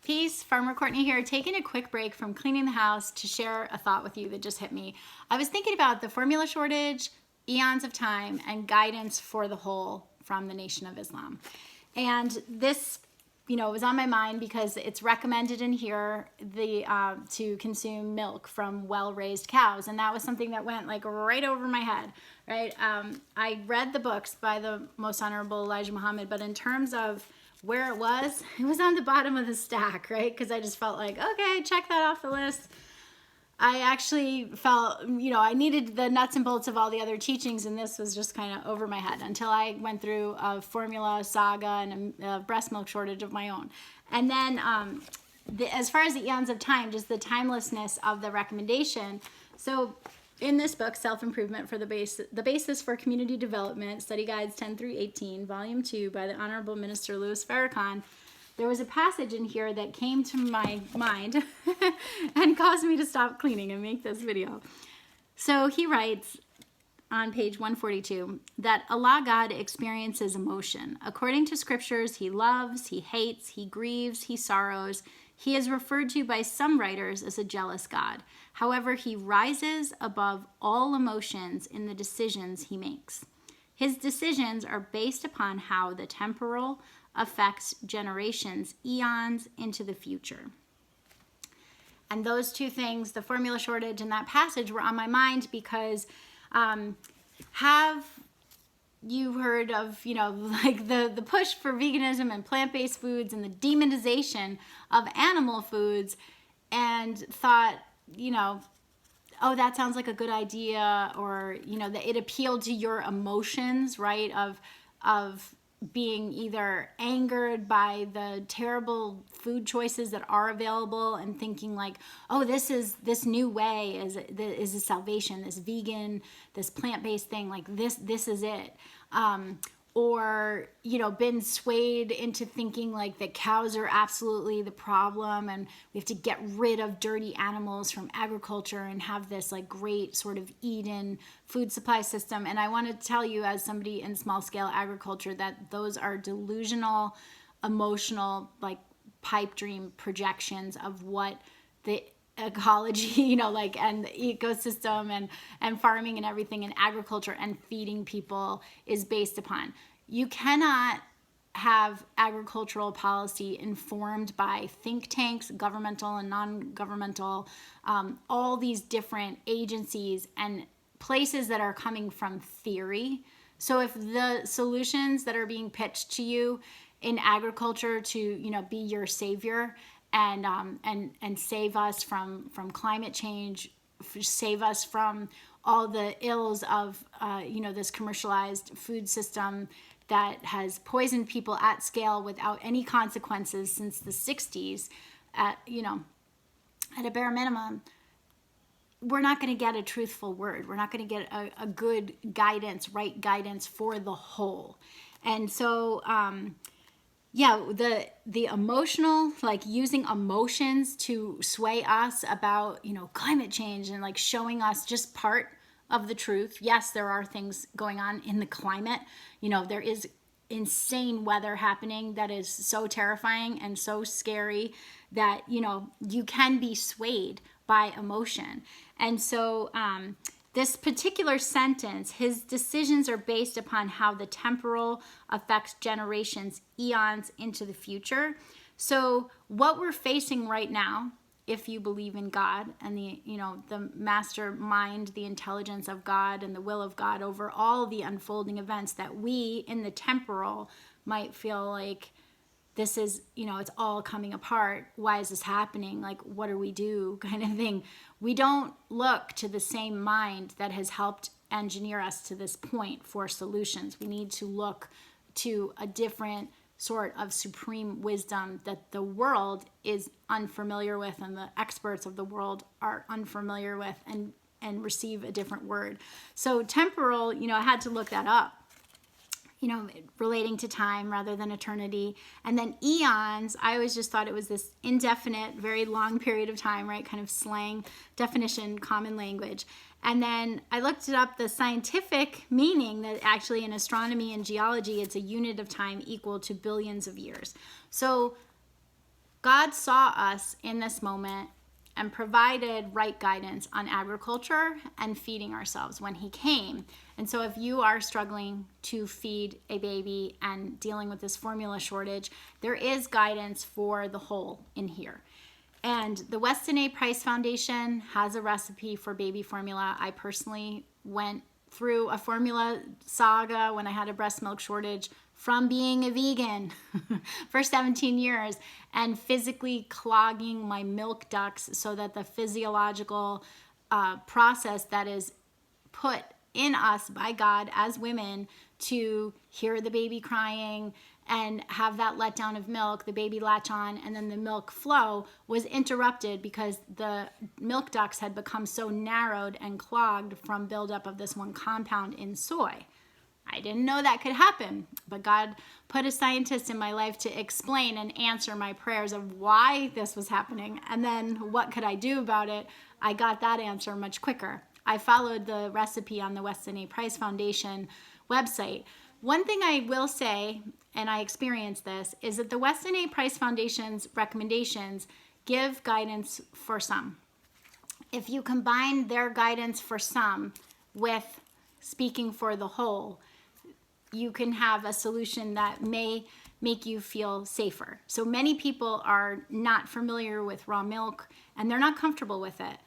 Peace, Farmer Courtney here, taking a quick break from cleaning the house to share a thought with you that just hit me. I was thinking about the formula shortage, eons of time, and guidance for the whole from the Nation of Islam. And this, was on my mind because it's recommended in here to consume milk from well-raised cows, and that was something that went like right over my head, right? I read the books by the Most Honorable Elijah Muhammad, but in terms of where it was on the bottom of the stack, right? Because I just felt like, okay, check that off the list. I actually felt, I needed the nuts and bolts of all the other teachings, and this was just kind of over my head until I went through a formula saga and a breast milk shortage of my own. And then as far as the eons of time, just the timelessness of the recommendation. So in this book, Self-Improvement for the Basis for Community Development, Study Guides 10 through 18, Volume 2 by the Honorable Minister Louis Farrakhan, there was a passage in here that came to my mind and caused me to stop cleaning and make this video. So he writes on page 142 that Allah God experiences emotion. According to scriptures, he loves, he hates, he grieves, he sorrows. He is referred to by some writers as a jealous God. However, he rises above all emotions in the decisions he makes. His decisions are based upon how the temporal affects generations, eons into the future. And those two things, the formula shortage and that passage, were on my mind because have you heard of, like the push for veganism and plant-based foods and the demonization of animal foods, and thought, oh, that sounds like a good idea, or, that it appealed to your emotions, right, of being either angered by the terrible food choices that are available and thinking like, oh, this new way is a salvation, this vegan, this plant-based thing, like this is it. Or, been swayed into thinking like that cows are absolutely the problem and we have to get rid of dirty animals from agriculture and have this like great sort of Eden food supply system. And I want to tell you, as somebody in small scale agriculture, that those are delusional, emotional, like pipe dream projections of what the ecology, and the ecosystem and farming and everything and agriculture and feeding people is based upon. You cannot have agricultural policy informed by think tanks, governmental and non-governmental, all these different agencies and places that are coming from theory. So if the solutions that are being pitched to you in agriculture to, be your savior and save us from climate change, save us from all the ills of this commercialized food system that has poisoned people at scale without any consequences since the 60s, at a bare minimum, we're not going to get a truthful word. We're not going to get a good guidance, right guidance for the whole. And so the emotional, like using emotions to sway us about, climate change and like showing us just part of the truth. Yes, there are things going on in the climate. There is insane weather happening that is so terrifying and so scary that, you can be swayed by emotion. And so, this particular sentence, his decisions are based upon how the temporal affects generations, eons into the future. So what we're facing right now, if you believe in God and the mastermind, the intelligence of God and the will of God over all the unfolding events that we in the temporal might feel like this is, it's all coming apart. Why is this happening? Like, what do we do? Kind of thing. We don't look to the same mind that has helped engineer us to this point for solutions. We need to look to a different sort of supreme wisdom that the world is unfamiliar with and the experts of the world are unfamiliar with, and receive a different word. So temporal, I had to look that up. Relating to time rather than eternity. And then eons, I always just thought it was this indefinite, very long period of time, right? Kind of slang definition, common language. And then I looked it up, the scientific meaning that actually in astronomy and geology, it's a unit of time equal to billions of years. So God saw us in this moment and provided right guidance on agriculture and feeding ourselves when he came. And so if you are struggling to feed a baby and dealing with this formula shortage, there is guidance for the whole in here. And the Weston A. Price Foundation has a recipe for baby formula. I personally went through a formula saga when I had a breast milk shortage from being a vegan for 17 years and physically clogging my milk ducts so that the physiological process that is put in us by God as women to hear the baby crying and have that letdown of milk, the baby latch on, and then the milk flow was interrupted because the milk ducts had become so narrowed and clogged from buildup of this one compound in soy. I didn't know that could happen, but God put a scientist in my life to explain and answer my prayers of why this was happening, and then what could I do about it. I got that answer much quicker. I followed the recipe on the Weston A. Price Foundation website. One thing I will say, and I experienced this, is that the Weston A. Price Foundation's recommendations give guidance for some. If you combine their guidance for some with speaking for the whole, you can have a solution that may make you feel safer. So many people are not familiar with raw milk and they're not comfortable with it.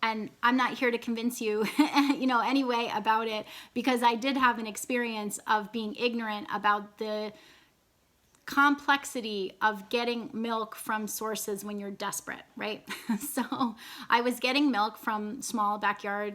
And I'm not here to convince you, anyway about it, because I did have an experience of being ignorant about the complexity of getting milk from sources when you're desperate, right? So I was getting milk from small backyard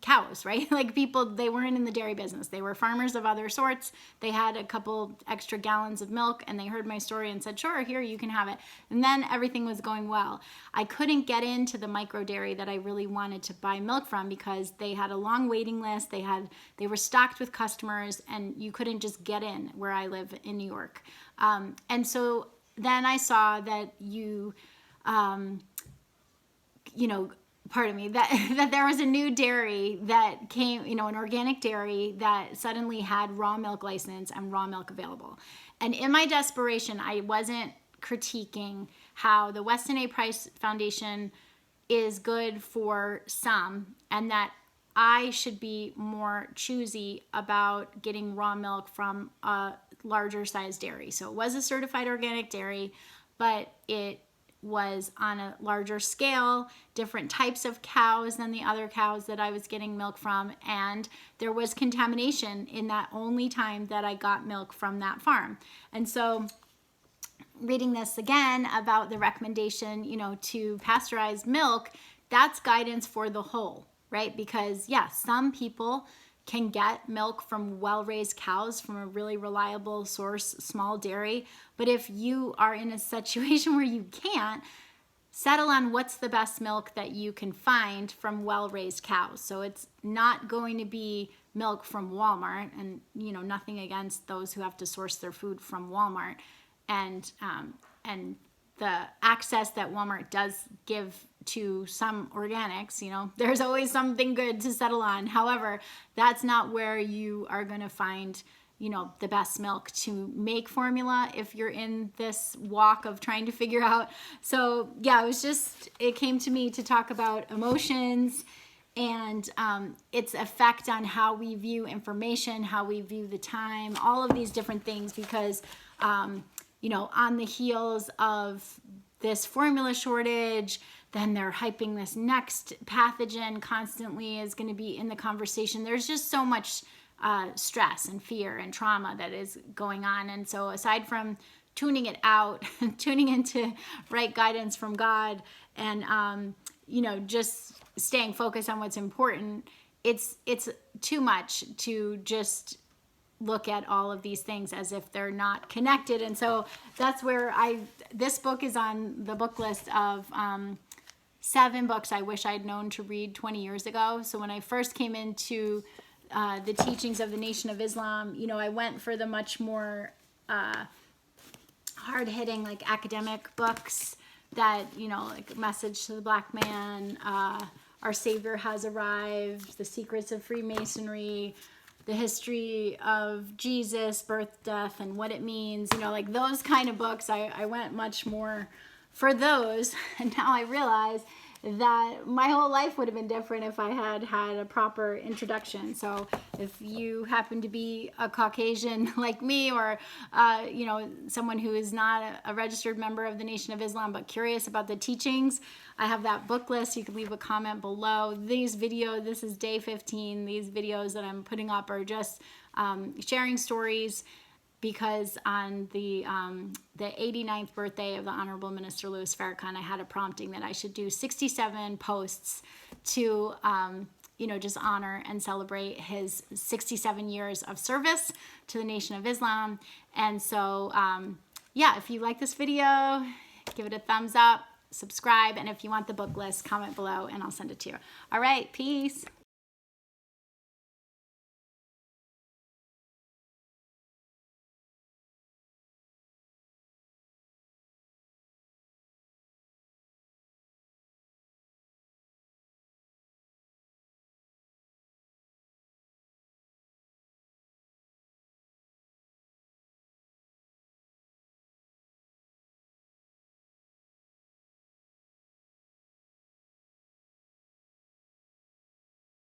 cows, right? Like people, they weren't in the dairy business. They were farmers of other sorts. They had a couple extra gallons of milk and they heard my story and said, sure, here, you can have it. And then everything was going well. I couldn't get into the micro dairy that I really wanted to buy milk from because they had a long waiting list. They were stocked with customers and you couldn't just get in where I live in New York. And so then I saw that that there was a new dairy that came, an organic dairy that suddenly had raw milk license and raw milk available. And in my desperation, I wasn't critiquing how the Weston A. Price Foundation is good for some and that I should be more choosy about getting raw milk from a larger size dairy. So it was a certified organic dairy, but it was on a larger scale, different types of cows than the other cows that I was getting milk from, and there was contamination in that only time that I got milk from that farm. And so reading this again about the recommendation, to pasteurized milk, that's guidance for the whole, right? Because some people can get milk from well-raised cows from a really reliable source, small dairy. But if you are in a situation where you can't, settle on what's the best milk that you can find from well-raised cows. So it's not going to be milk from Walmart, and nothing against those who have to source their food from Walmart, and the access that Walmart does give to some organics, there's always something good to settle on. However, that's not where you are going to find, the best milk to make formula if you're in this walk of trying to figure out. So it came to me to talk about emotions and its effect on how we view information, how we view the time, all of these different things, because on the heels of this formula shortage, then they're hyping this next pathogen constantly is going to be in the conversation. There's just so much stress and fear and trauma that is going on. And so aside from tuning it out, tuning into right guidance from God and, just staying focused on what's important, it's too much to just look at all of these things as if they're not connected. And so that's where this book is on the book list of 7 books I wish I'd known to read 20 years ago. So when I first came into the teachings of the Nation of Islam, I went for the much more hard-hitting, like academic books that, like Message to the Black Man, Our Savior Has Arrived, The Secrets of Freemasonry, The History of Jesus, Birth, Death, and What It Means, like those kind of books. I went much more for those, and now I realize that my whole life would have been different if I had had a proper introduction. So if you happen to be a Caucasian like me, or someone who is not a registered member of the Nation of Islam but curious about the teachings, I have that book list. You can leave a comment below. This is day 15. These videos that I'm putting up are just sharing stories, because on the 89th birthday of the Honorable Minister Louis Farrakhan, I had a prompting that I should do 67 posts to just honor and celebrate his 67 years of service to the Nation of Islam. And so if you like this video, give it a thumbs up, subscribe, and if you want the book list, comment below and I'll send it to you. All right, peace.